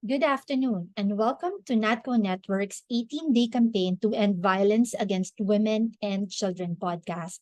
Good afternoon, and welcome to NATCO Network's 18-day campaign to end violence against women and children podcast.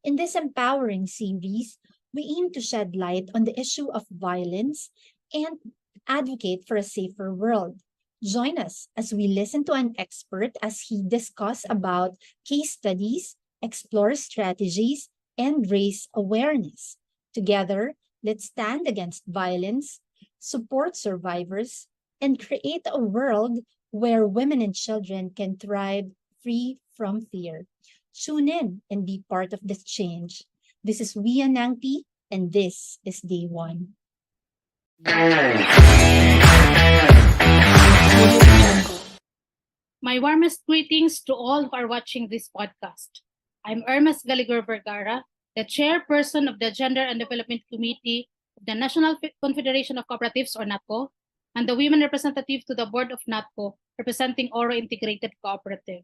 In this empowering series, we aim to shed light on the issue of violence and advocate for a safer world. Join us as we listen to an expert as he discusses about case studies, explore strategies, and raise awareness. Together, let's stand against violence, support survivors, and create a world where women and children can thrive free from fear. Tune in and be part of this change. This is 𝐕𝐢𝐽𝐽, and this is day one. My warmest greetings to all who are watching this podcast. I'm 𝐒𝐚𝐟𝐞 Vergara, the chairperson of the Gender and Development Committee of the National Confederation of Cooperatives, or NATCO, and the women representative to the board of NATCO, representing Oro Integrated Cooperative.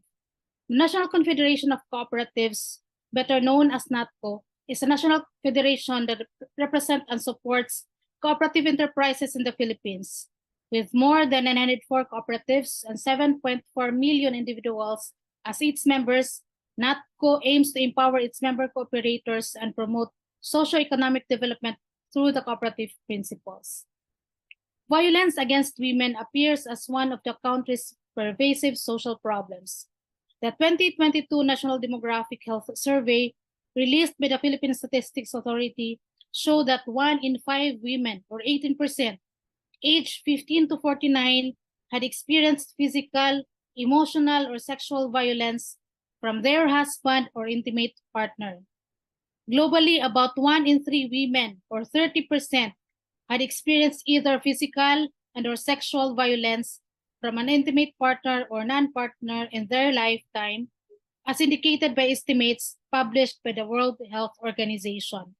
The National Confederation of Cooperatives, better known as NATCO, is a national federation that represents and supports cooperative enterprises in the Philippines. With more than 904 cooperatives and 7.4 million individuals as its members, NATCO aims to empower its member cooperators and promote socio-economic development through the cooperative principles. Violence against women appears as one of the country's pervasive social problems. The 2022 National Demographic Health Survey, released by the Philippine Statistics Authority, showed that 1 in 5 women, or 18%, aged 15 to 49, had experienced physical, emotional, or sexual violence from their husband or intimate partner. Globally, about 1 in 3 women, or 30%, had experienced either physical and or sexual violence from an intimate partner or non-partner in their lifetime, as indicated by estimates published by the World Health Organization.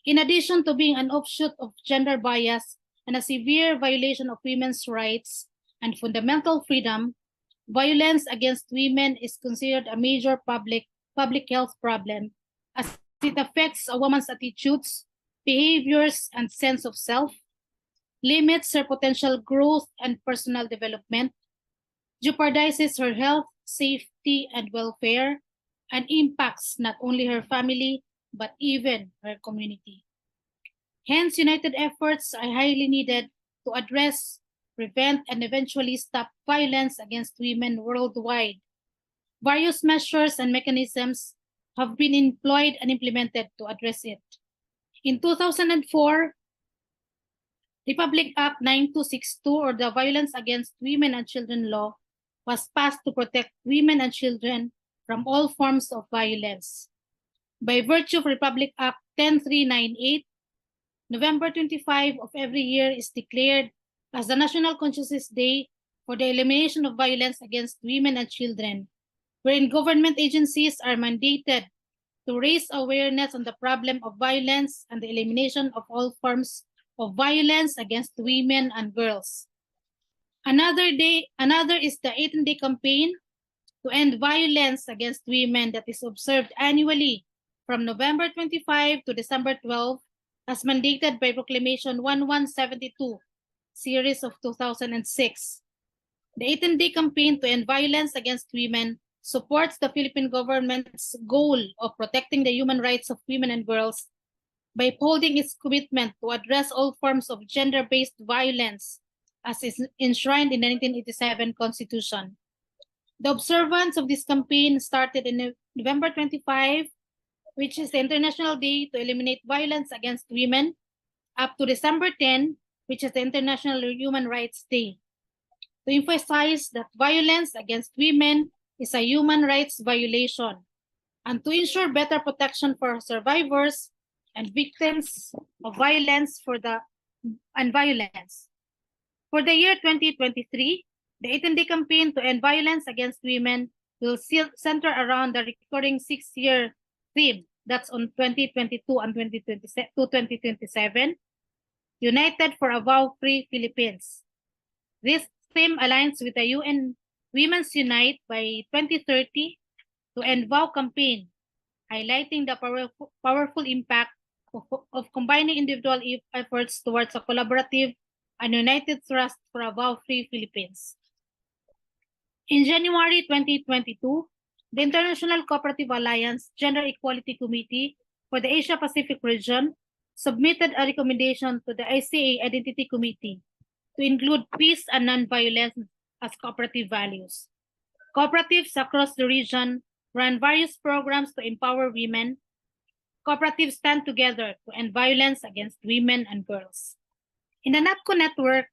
In addition to being an offshoot of gender bias and a severe violation of women's rights and fundamental freedom, violence against women is considered a major public health problem as it affects a woman's attitudes, behaviors, and sense of self, limits her potential growth and personal development, jeopardizes her health, safety, and welfare, and impacts not only her family, but even her community. Hence, united efforts are highly needed to address, prevent, and eventually stop violence against women worldwide. Various measures and mechanisms have been employed and implemented to address it. In 2004, Republic Act 9262, or the Violence Against Women and Children Law, was passed to protect women and children from all forms of violence. By virtue of Republic Act 10398, November 25 of every year is declared as the National Consciousness Day for the elimination of violence against women and children, wherein government agencies are mandated to raise awareness on the problem of violence and the elimination of all forms of violence against women and girls. Another is the 18-day campaign to end violence against women that is observed annually from November 25 to December 12, as mandated by Proclamation 1172, series of 2006. The 18-day campaign to end violence against women supports the Philippine government's goal of protecting the human rights of women and girls by upholding its commitment to address all forms of gender-based violence as is enshrined in the 1987 Constitution. The observance of this campaign started in November 25, which is the International Day to Eliminate Violence Against Women, up to December 10, which is the International Human Rights Day, to emphasize that violence against women is a human rights violation, and to ensure better protection for survivors and victims of violence and violence. For the year 2023, the 18-day campaign to end violence against women will center around the recurring 6-year theme that's on 2022 and 2027, United for a Vow-Free Philippines. This theme aligns with the UN Women's Unite by 2030 to End Vow campaign, highlighting the powerful impact of combining individual efforts towards a collaborative and united thrust for a vow-free Philippines. In January 2022, the International Cooperative Alliance Gender Equality Committee for the Asia-Pacific region submitted a recommendation to the ICA Identity Committee to include peace and nonviolence as cooperative values. Cooperatives across the region run various programs to empower women. Cooperatives stand together to end violence against women and girls. In the 𝐒𝐚𝐞 network,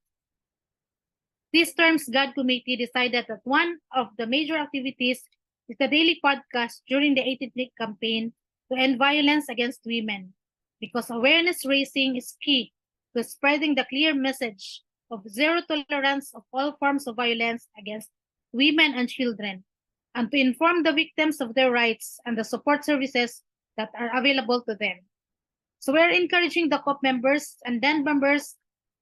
this term's God Committee decided that one of the major activities is the daily podcast during the 18th day campaign to end violence against women, because awareness raising is key to spreading the clear message of zero tolerance of all forms of violence against women and children, and to inform the victims of their rights and the support services that are available to them. So we're encouraging the COP members and then members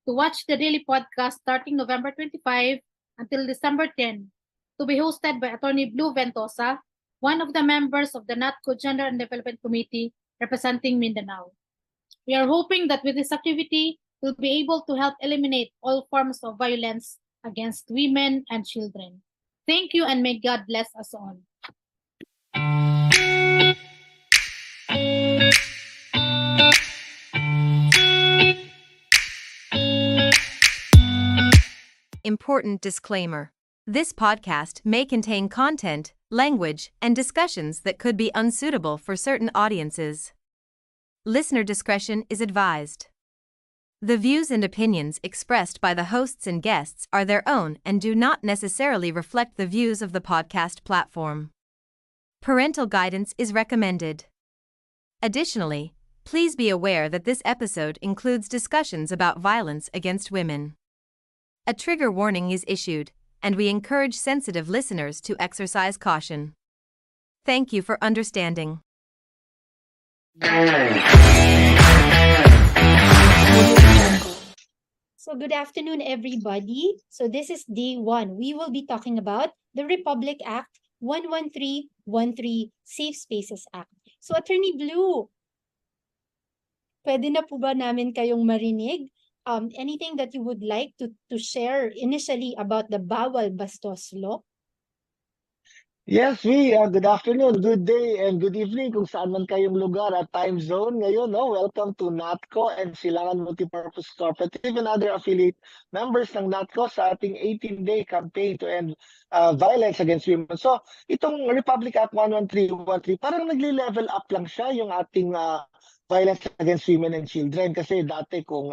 to watch the daily podcast starting November 25 until December 10, to be hosted by Atty. Ventosa, one of the members of the 𝐒𝐚𝐞 Gender and Development Committee representing Mindanao. We are hoping that with this activity, we'll be able to help eliminate all forms of violence against women and children. Thank you, and may God bless us all. Important disclaimer. This podcast may contain content, language, and discussions that could be unsuitable for certain audiences. Listener discretion is advised. The views and opinions expressed by the hosts and guests are their own and do not necessarily reflect the views of the podcast platform. Parental guidance is recommended. Additionally, please be aware that this episode includes discussions about violence against women. A trigger warning is issued, and we encourage sensitive listeners to exercise caution. Thank you for understanding. So good afternoon, everybody. So this is day 1. We will be talking about the Republic Act 11313 Safe Spaces Act. So Attorney Blue, pwede na po ba namin kayong marinig? Anything that you would like to share initially about the Bawal Bastos Law? Yes, good afternoon, good day, and good evening kung saan man kayong lugar at time zone ngayon. Welcome to 𝐒𝐚𝐞 and 𝐒𝐚𝐼 Multipurpose Cooperative and other affiliate members ng 𝐒𝐚𝐞 sa ating 18-day campaign to end violence against women. So, itong Republic Act 11313, parang nagli-level up lang siya yung ating violence against women and children. Kasi dati kung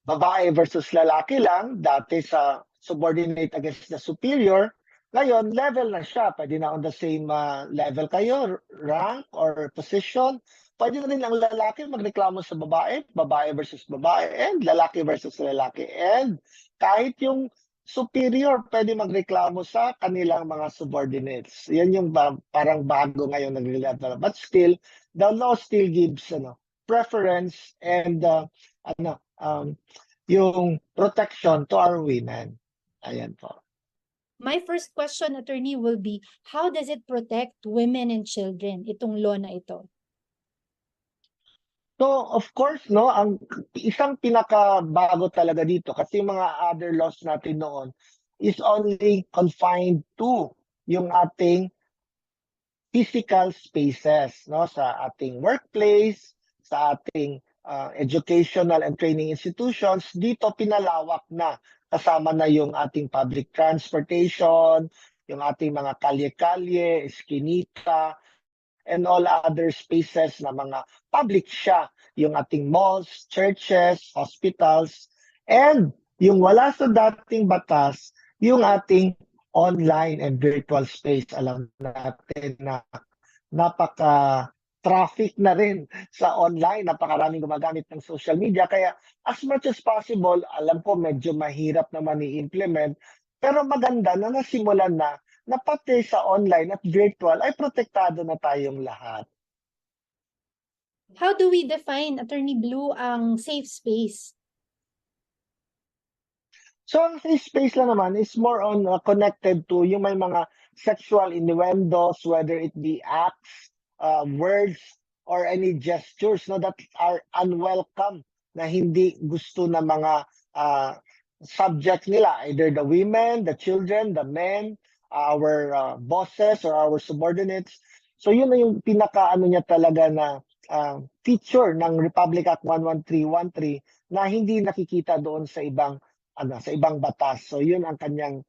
babae versus lalaki lang, dati sa subordinate against the superior. Ngayon, level na siya. Pwede na on the same level kayo, rank or position. Pwede na rin ang lalaki magreklamo sa babae, babae versus babae, and lalaki versus lalaki. And kahit yung superior, pwede magreklamo sa kanilang mga subordinates. Yan yung parang bago ngayon nagre-level. But still, the law still gives preference and yung protection to our women. Ayan po. My first question, Attorney, will be, how does it protect women and children, itong law na ito? So, of course, ang isang pinakabago talaga dito, kasi mga other laws natin noon is only confined to yung ating physical spaces, sa ating workplace, sa ating educational and training institutions. Dito pinalawak na, kasama na yung ating public transportation, yung ating mga kalye-kalye, eskinita, and all other spaces na mga public siya, yung ating malls, churches, hospitals, and yung wala sa dating batas, yung ating online and virtual space. Alam natin na napaka-traffic na rin sa online, napakaraming gumagamit ng social media, kaya as much as possible, alam ko medyo mahirap naman i-implement, pero maganda na nasimulan na pati sa online at virtual ay protektado na tayong lahat. How do we define, Attorney Blue, ang safe space? So ang safe space lang naman is more on connected to yung may mga sexual innuendos, whether it be acts, words, or any gestures that are unwelcome na hindi gusto ng mga subject nila, either the women, the children, the men, our bosses or our subordinates. So yun na yung pinaka-ano niya talaga na feature ng Republic Act 11313 na hindi nakikita doon sa ibang sa ibang batas. So yun ang kanyang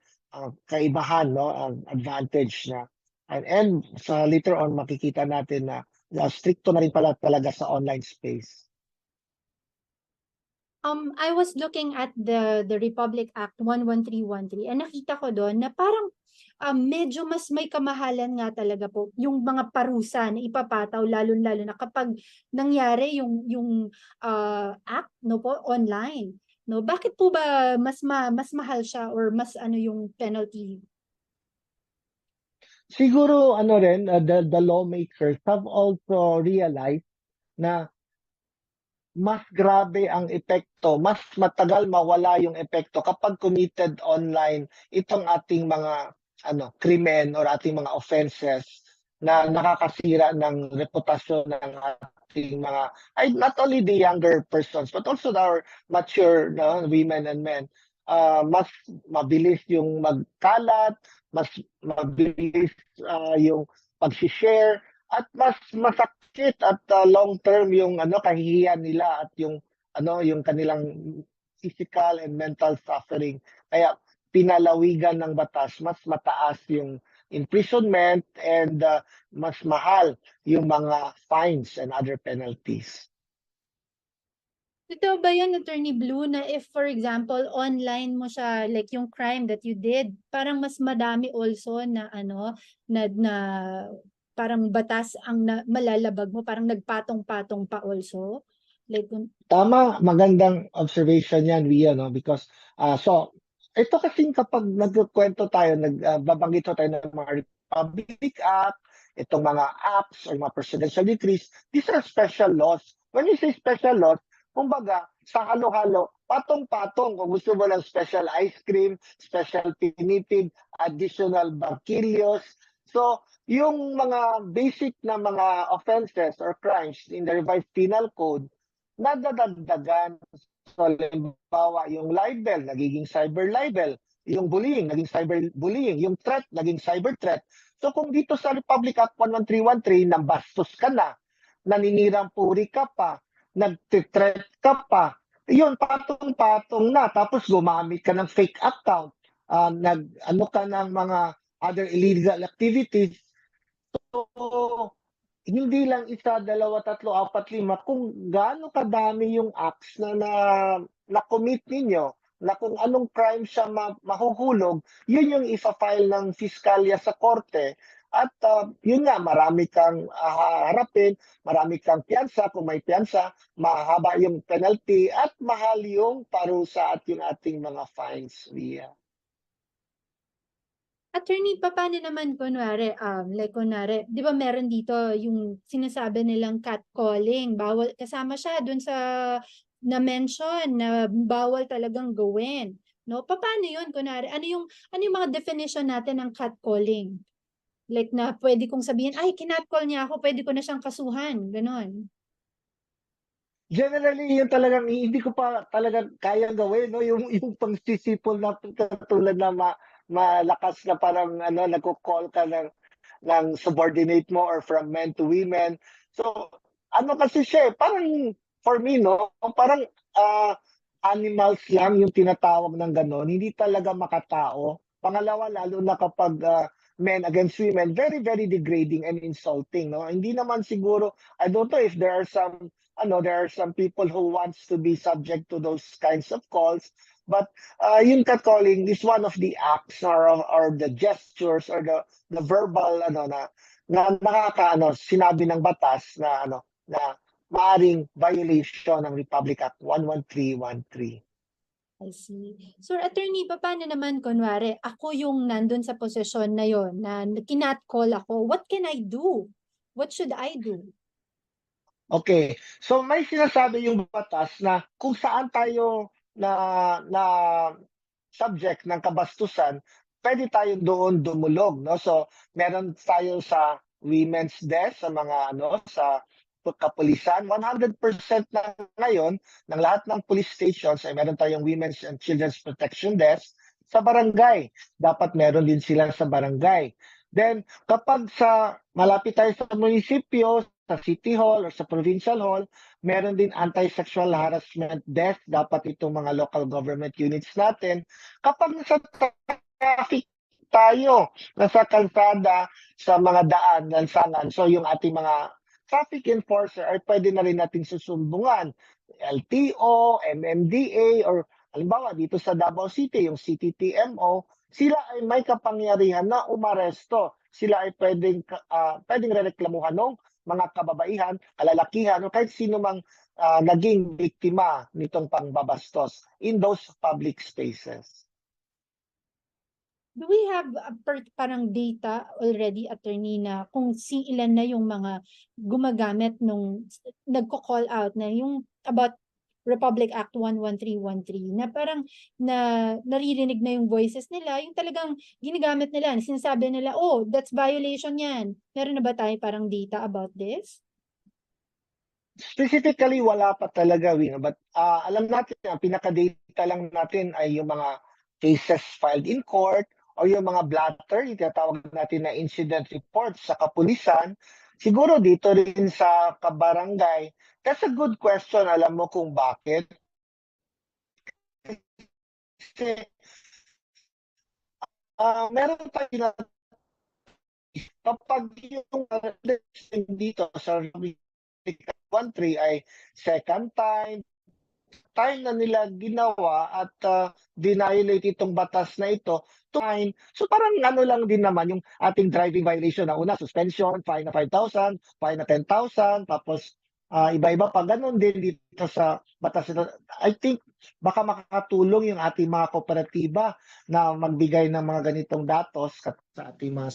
kaibahan, no, ang advantage na. And so later on makikita natin na stricto na rin pala talaga sa online space. I was looking at the Republic Act 11313 and nakita ko doon na parang medyo mas may kamahalan nga talaga po yung mga parusa na ipapataw lalo-lalo na kapag nangyari yung act no po online. No, bakit po ba mas mahal siya or mas ano yung penalty? Siguro ano rin, the lawmakers have also realized na mas grabe ang epekto, mas matagal mawala yung epekto kapag committed online itong ating mga krimen or ating mga offenses na nakakasira ng reputasyon ng ating mga not only the younger persons but also our mature women and men. Mas mabilis yung magkalat, mas mabilis yung pag-share at mas masakit at long term yung kahihiyan nila at yung yung kanilang physical and mental suffering. Kaya pinalawigan ng batas, mas mataas yung imprisonment and mas mahal yung mga fines and other penalties. Totoo ba yun, Attorney Blue, na if, for example, online mo siya, like yung crime that you did, parang mas madami also na na parang batas ang malalabag mo, parang nagpatong-patong pa also? Like, Tama, magandang observation yan, Ria, no? Because, so, ito kasing kapag nagkukwento tayo, nagbabanggit tayo ng mga Republic Act, itong mga acts or mga presidential decrees, these are special laws. When you say special laws, kumbaga, sa halo-halo, patong-patong, kung gusto mo ng special ice cream, special tinitid, additional barquillos. So, yung mga basic na mga offenses or crimes in the revised penal code, nadadagdagan. So, halimbawa, yung libel, nagiging cyber libel. Yung bullying, naging cyber bullying. Yung threat, naging cyber threat. So, kung dito sa Republic Act 11313, nambastos ka na, naninirang puri ka pa, nag-threat ka pa, yun, patong-patong na. Tapos gumamit ka ng fake account, ka ng mga other illegal activities. So, hindi lang isa, dalawa, tatlo, apat, lima, kung gaano kadami yung acts na-commit ninyo, na kung anong crime siya mahuhulog, yun yung isa-file ng fiskalya sa korte. At yun nga, marami kang harapin, marami kang piyansa, kung may piyansa, mahaba yung penalty at mahal yung parusa at yung ating mga fines. Yeah. Attorney, paano naman kunwari, like kunwari, di ba meron dito yung sinasabi nilang catcalling, bawal, kasama siya dun sa na-mention na bawal talagang gawin. No? Paano yun, kunwari, ano yung mga definition natin ng catcalling? Like na pwede kong sabihin, ay, kinatcall niya ako, pwede ko na siyang kasuhan, ganon. Generally, yun talagang hindi ko pa talaga kaya gawin, no? Yung pangsisipol na katulad na malakas na parang nagko-call ka ng subordinate mo or from men to women. So, kasi siya, parang for me, no, parang animals lang yung tinatawag ng gano'n, hindi talaga makatao. Pangalawa, lalo na kapag men against women, very, very degrading and insulting, no? Hindi naman siguro, I don't know if there are some people who wants to be subject to those kinds of calls, but yung catcalling is one of the acts or the gestures or the verbal na sinabi ng batas na na maaring violation ng Republic Act 11313. I see. So, attorney, paano naman kunwari, ako yung nandun sa posisyon na yon na kinat-call ako, what can I do? What should I do? Okay. So may sinasabi yung batas na kung saan tayo na subject ng kabastusan, pwede tayo doon dumulog, no? So meron tayo sa women's desk, sa mga sa kapulisan. 100% na ngayon ng lahat ng police stations ay meron tayong Women's and Children's Protection Desk sa barangay. Dapat meron din sila sa barangay. Then, kapag malapit tayo sa munisipyo, sa City Hall or sa Provincial Hall, meron din anti-sexual harassment desk. Dapat itong mga local government units natin. Kapag nasa traffic tayo, nasa kalsada, sa mga daan, lansangan, so yung ating mga traffic enforcer ay pwede na rin natin susumbungan. LTO, MMDA, or halimbawa dito sa Davao City, yung CTTMO, sila ay may kapangyarihan na umaresto. Sila ay pwedeng rereklamuhan ng mga kababaihan, kalalakihan, o kahit sino mang naging biktima nitong pangbabastos in those public spaces. Do we have parang data already, attorney, na kung ilan na yung mga gumagamit nung nagko-call out na yung about Republic Act 11313 na parang naririnig na yung voices nila, yung talagang ginagamit nila, sinasabi nila, oh, that's violation yan. Meron na ba tayo parang data about this? Specifically, wala pa talaga, Wing. But alam natin, ang pinaka-data lang natin ay yung mga cases filed in court o yung mga blatter, yung tinatawag natin na incident reports sa kapulisan. Siguro dito rin sa kabarangay. That's a good question. Alam mo kung bakit? Kasi meron tayo na kapag yung dito sa 1.3 ay second time na nila ginawa at dinayolate itong batas na ito. So parang ano lang din naman yung ating driving violation na una, suspension, fine na 5,000, fine na 10,000, tapos iba-iba pa. Ganun din dito sa batas ito. I think baka makakatulong yung ating mga kooperatiba na magbigay ng mga ganitong datos sa ating mga...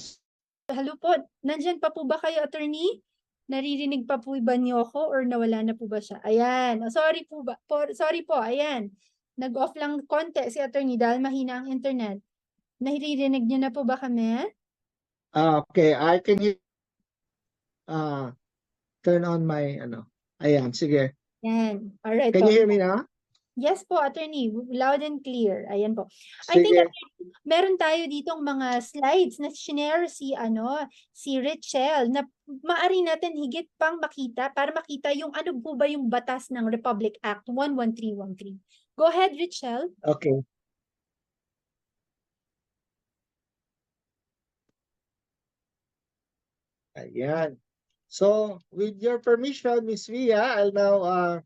Hello po, nandyan pa po ba kayo, attorney? Naririnig pa po ba niyo ako or nawala na po ba siya? Ayan. Sorry po. Ayan. Nag-off lang konti si attorney dahil mahina ang internet. Naririnig niyo na po ba kami? Okay, I can turn on my Ayan, sige. Ayan. Alright Can po. you hear me now? Yes po, attorney. Loud and clear. Ayan po. I Sige. think meron tayo ditong mga slides na share si Richelle na maaari natin higit pang makita para makita yung ano po ba yung batas ng Republic Act 11313. Go ahead, Richelle. Okay. Ayan. So, with your permission, Ms. Via, I'll now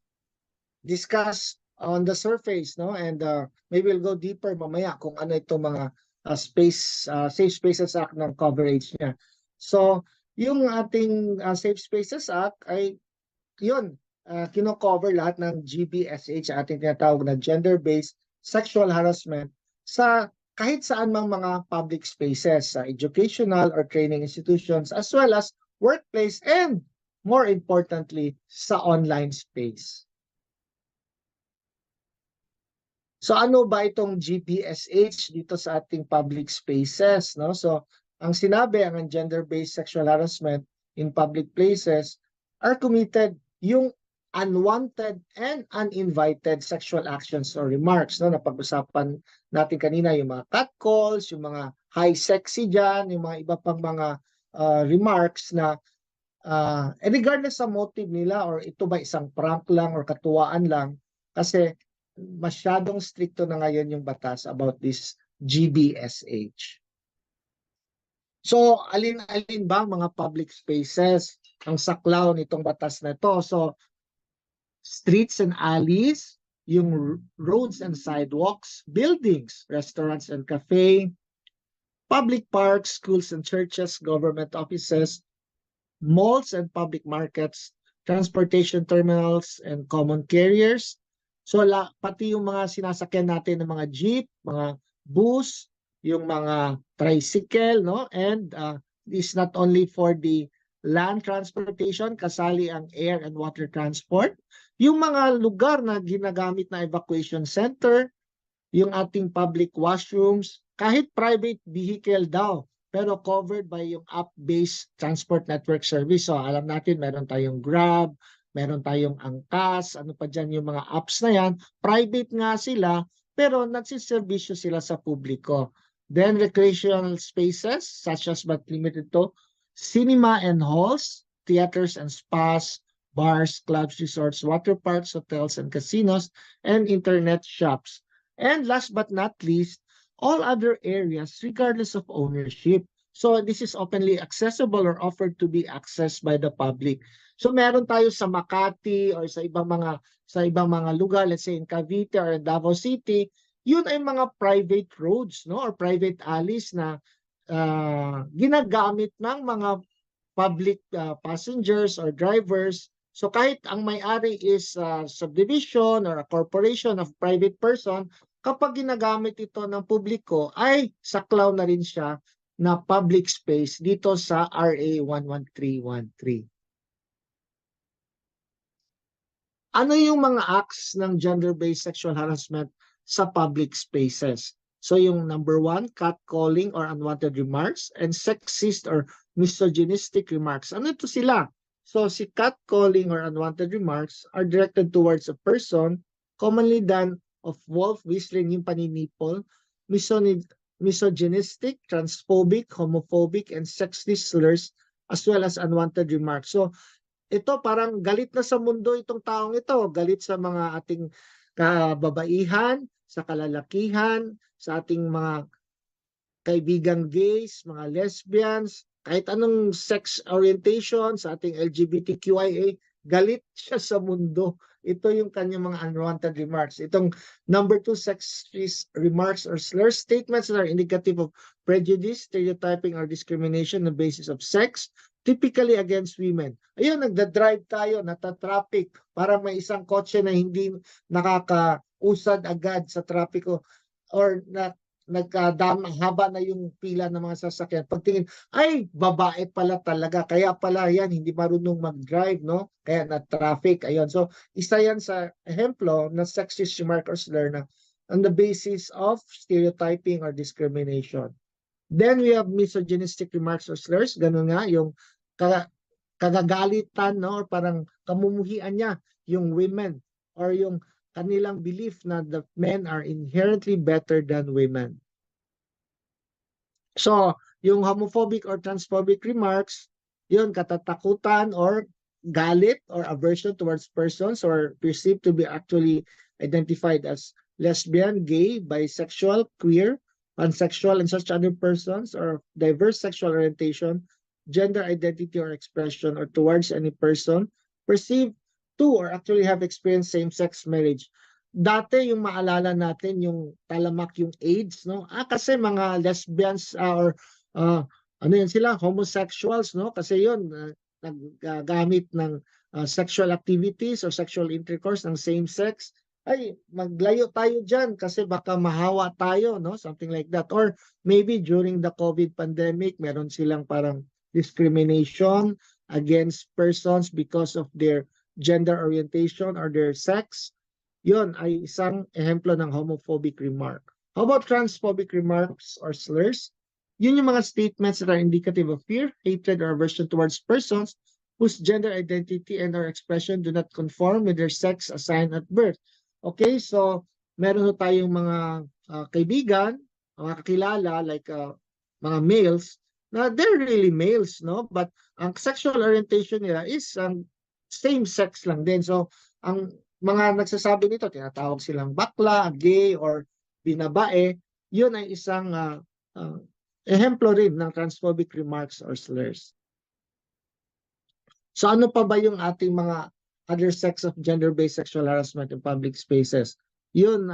discuss on the surface, no? And maybe we'll go deeper mamaya kung ano itong mga Safe Spaces Act ng coverage niya. So, yung ating Safe Spaces Act ay yun, kino-cover lahat ng GBSH, ating tinatawag na gender-based sexual harassment sa kahit saan mang mga public spaces, sa educational or training institutions, as well as workplace and, more importantly, sa online space. So ano ba itong GBSH dito sa ating public spaces, no? So ang sinabi, ang gender-based sexual harassment in public places are committed yung unwanted and uninvited sexual actions or remarks, no? Napag-usapan natin kanina yung mga catcalls, yung mga high sexy dyan, yung mga iba pang mga remarks na regardless sa motive nila or ito ba isang prank lang or katuwaan lang, kasi masyadong stricto na ngayon yung batas about this GBSH. So, alin-alin ba mga public spaces ang saklaw nitong batas na ito? So, streets and alleys, yung roads and sidewalks, buildings, restaurants and cafe, public parks, schools and churches, government offices, malls and public markets, transportation terminals and common carriers. So pati yung mga sinasakyan natin ng mga jeep, mga bus, yung mga tricycle, no? And this not only for the land transportation, kasali ang air and water transport. Yung mga lugar na ginagamit na evacuation center, yung ating public washrooms, kahit private vehicle daw pero covered by yung app-based transport network service. So alam natin meron tayong Grab, meron tayong Angkas, ano pa dyan yung mga apps na yan. Private nga sila, pero nagsiservisyo sila sa publiko. Then recreational spaces such as but limited to cinema and halls, theaters and spas, bars, clubs, resorts, water parks, hotels and casinos, and internet shops. And last but not least, all other areas regardless of ownership. So this is openly accessible or offered to be accessed by the public. So meron tayo sa Makati or sa ibang mga lugar, let's say in Cavite or in Davao City, yun ay mga private roads, no, or private alleys na ginagamit ng mga public passengers or drivers. So kahit ang may-ari is subdivision or a corporation of private person, kapag ginagamit ito ng publiko ay saklaw na rin siya na public space dito sa RA 11313. Ano yung mga acts ng gender-based sexual harassment sa public spaces? So yung number 1, catcalling or unwanted remarks, and sexist or misogynistic remarks. Ano ito sila? So si catcalling or unwanted remarks are directed towards a person, commonly done of wolf whistling yung paninipol, misogynistic, transphobic, homophobic, and sexist slurs, as well as unwanted remarks. So ito parang galit na sa mundo itong taong ito, galit sa mga ating kababaihan, sa kalalakihan, sa ating mga kaibigang gays, mga lesbians, kahit anong sex orientation, sa ating LGBTQIA, galit siya sa mundo. Ito yung kanyang mga unwanted remarks. Itong number 2, sexist remarks or slur statements that are indicative of prejudice, stereotyping, or discrimination on the basis of sex, typically against women. Ayun, nagda-drive tayo, nata-traffic, para may isang kotse na hindi nakakausad agad sa trapiko or haba na yung pila ng mga sasakyan. Pagtingin, ay, babae pala talaga. Kaya pala yan, hindi marunong mag-drive, no? Kaya na-traffic. Ayun. So, isa yan sa ehemplo na sexist remark or slur na on the basis of stereotyping or discrimination. Then we have misogynistic remarks or slurs. Ganun nga, yung kagagalitan, no? Or parang kamumuhian niya yung women or yung kanilang belief na the men are inherently better than women. So, yung homophobic or transphobic remarks, yun, katatakutan or galit or aversion towards persons or perceived to be actually identified as lesbian, gay, bisexual, queer, pansexual, and such other persons or diverse sexual orientation, gender identity or expression, or towards any person perceived to or actually have experienced same-sex marriage. Dati yung maalala natin yung talamak yung AIDS, no? Kasi mga lesbians or ano yan sila, homosexuals, no? Kasi yun, naggamit ng sexual activities or sexual intercourse ng same sex. Ay, maglayo tayo dyan kasi baka mahawa tayo, no? Something like that. Or maybe during the COVID pandemic, meron silang parang discrimination against persons because of their gender orientation or their sex. Yun ay isang ehemplo ng homophobic remark. How about transphobic remarks or slurs? Yun yung mga statements that are indicative of fear, hatred, or aversion towards persons whose gender identity and or expression do not conform with their sex assigned at birth. Okay, so meron tayong mga kaibigan, mga kakilala, like mga males, na they're really males, no? But ang sexual orientation nila is same sex lang din. So, ang mga nagsasabi nito, tinatawag silang bakla, gay, or binabae, yun ay isang ehemplo rin ng transphobic remarks or slurs. So ano pa ba yung ating mga other sects of gender-based sexual harassment in public spaces? Yun,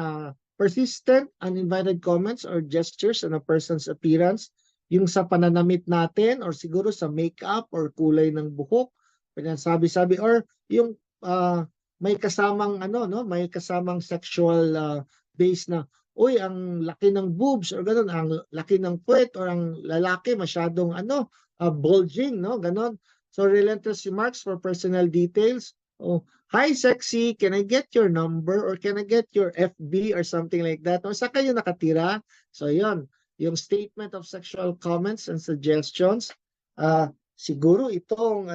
persistent, uninvited comments or gestures on a person's appearance, yung sa pananamit natin or siguro sa makeup or kulay ng buhok, pinasabi-sabi, or yung may kasamang may kasamang sexual base na uy, ang laki ng boobs or ganun, ang laki ng puwet or ang lalaki masyadong bulging, no, ganun. So relentless remarks for personal details. Oh, hi sexy, can I get your number or can I get your FB or something like that? O saan kayo nakatira? So yun. yung statement of sexual comments and suggestions. Siguro itong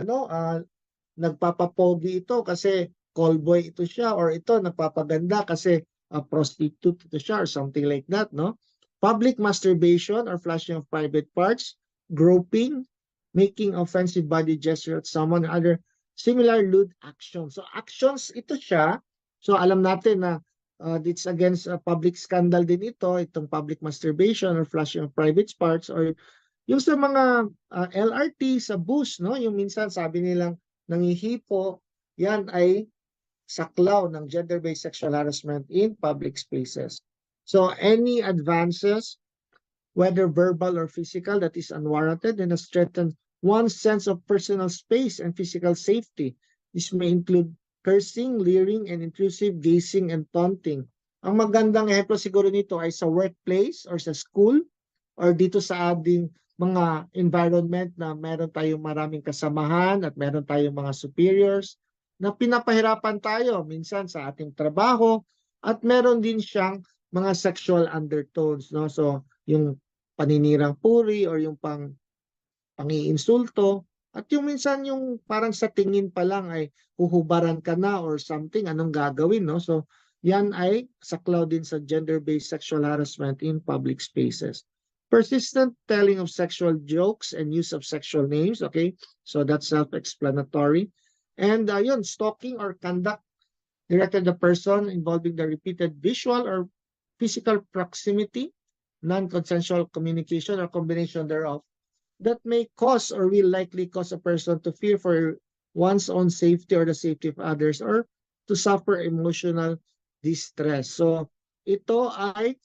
nagpapapogi ito kasi callboy ito siya, or ito nagpapaganda kasi prostitute ito siya, or something like that, no? Public masturbation or flashing of private parts, groping, making offensive body gesture at someone, other similar lewd actions. So actions ito siya. So alam natin na it's against public scandal din ito, itong public masturbation or flashing of private parts, or yung sa mga LRT, sa bus, no? Yung minsan sabi nilang nangihipo, yan ay saklaw ng gender-based sexual harassment in public spaces. So any advances, whether verbal or physical, that is unwarranted and has threatened one's sense of personal space and physical safety. This may include cursing, leering, and intrusive gazing and taunting. Ang magandang ehemplo siguro nito ay sa workplace or sa school or dito sa ating mga environment na meron tayong maraming kasamahan at meron tayong mga superiors na pinapahirapan tayo minsan sa ating trabaho, at meron din siyang mga sexual undertones, no? So yung paninirang puri or yung pangiinsulto, at yung minsan yung parang sa tingin pa lang ay huhubaran ka na or something, anong gagawin, no? So yan ay saklaw din sa gender-based sexual harassment in public spaces. Persistent telling of sexual jokes and use of sexual names, okay? So that's self-explanatory. And yun, stalking or conduct directed the person involving the repeated visual or physical proximity, non-consensual communication or combination thereof, that may cause or will likely cause a person to fear for one's own safety or the safety of others, or to suffer emotional distress. So ito ay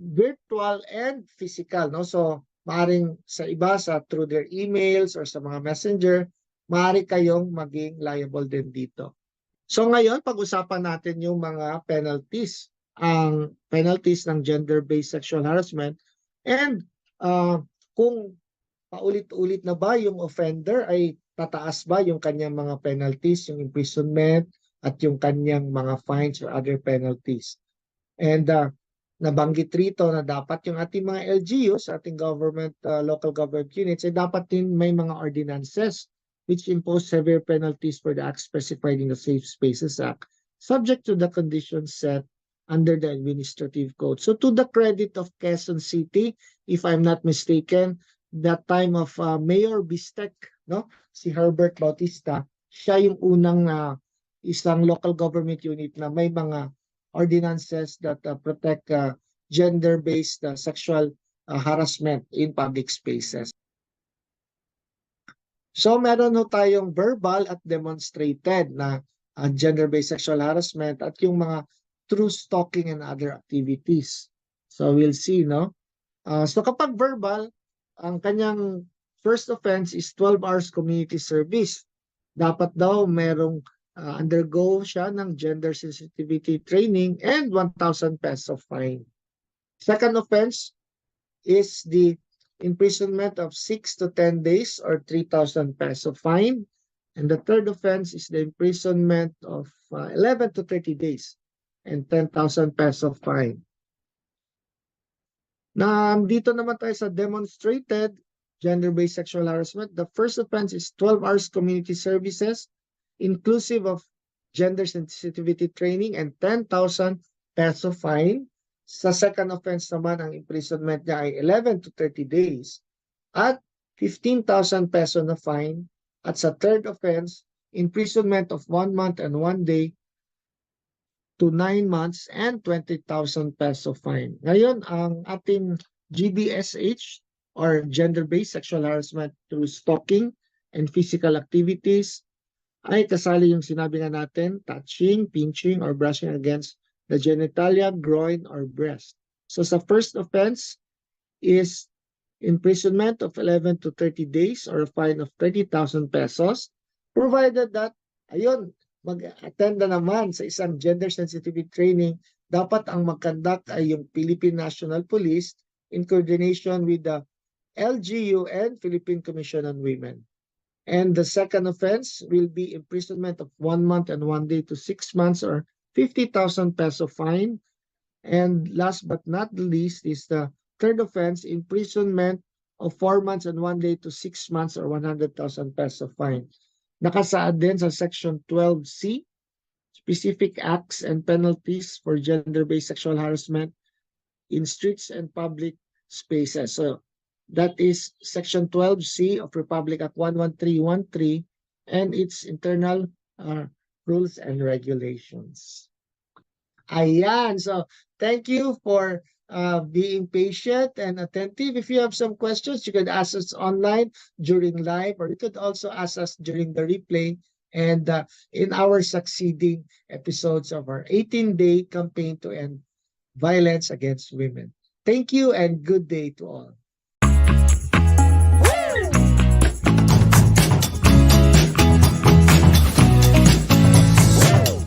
virtual and physical, no? So maaring sa iba through their emails or sa mga messenger, maaari kayong maging liable din dito. So ngayon, pag-usapan natin yung mga penalties, ang penalties ng gender-based sexual harassment, and kung paulit-ulit na ba yung offender, ay tataas ba yung kanyang mga penalties, yung imprisonment at yung kanyang mga fines or other penalties. And nabanggit rito na dapat yung ating mga LGUs, ating government, local government units, ay dapat din may mga ordinances which impose severe penalties for the acts specified in the Safe Spaces Act, subject to the conditions set under the administrative code. So to the credit of Quezon City, if I'm not mistaken, that time of Mayor Bistek, no, si Herbert Bautista, siya yung unang isang local government unit na may mga ordinances that protect gender-based sexual harassment in public spaces. So meron ho tayong verbal at demonstrated na gender-based sexual harassment at yung mga true stalking and other activities. So we'll see, no? So kapag verbal, ang kanyang first offense is 12 hours community service. Dapat daw merong undergo siya ng gender sensitivity training and 1,000 pesos fine. Second offense is the imprisonment of 6 to 10 days or 3,000 peso fine. And the third offense is the imprisonment of 11 to 30 days and 10,000 peso fine. Na dito naman tayo sa demonstrated gender-based sexual harassment. The first offense is 12 hours community services, inclusive of gender sensitivity training and 10,000 peso fine. Sa second offense naman, ang imprisonment niya ay 11 to 30 days at 15,000 peso na fine. At sa third offense, imprisonment of 1 month and 1 day to 9 months and 20,000 peso fine. Ngayon, ang ating GBSH or gender-based sexual harassment through stalking and physical activities ay kasali yung sinabi nga natin, touching, pinching, or brushing against the genitalia, groin, or breast. So sa first offense is imprisonment of 11 to 30 days or a fine of 30,000 pesos, provided that, ayun, mag-attend na naman sa isang gender sensitivity training, dapat ang mag-conduct ay yung Philippine National Police in coordination with the LGU and Philippine Commission on Women. And the second offense will be imprisonment of 1 month and 1 day to 6 months or 50,000 peso fine. And last but not the least is the third offense, imprisonment of 4 months and 1 day to 6 months or 100,000 peso fine. Nakasaad din sa Section 12C, specific acts and penalties for gender-based sexual harassment in streets and public spaces. So that is Section 12C of Republic Act 11313 and its internal rules and regulations. Ayan. So thank you for being patient and attentive. If you have some questions, you can ask us online during live, or you could also ask us during the replay and in our succeeding episodes of our 18-day campaign to end violence against women. Thank you and good day to all.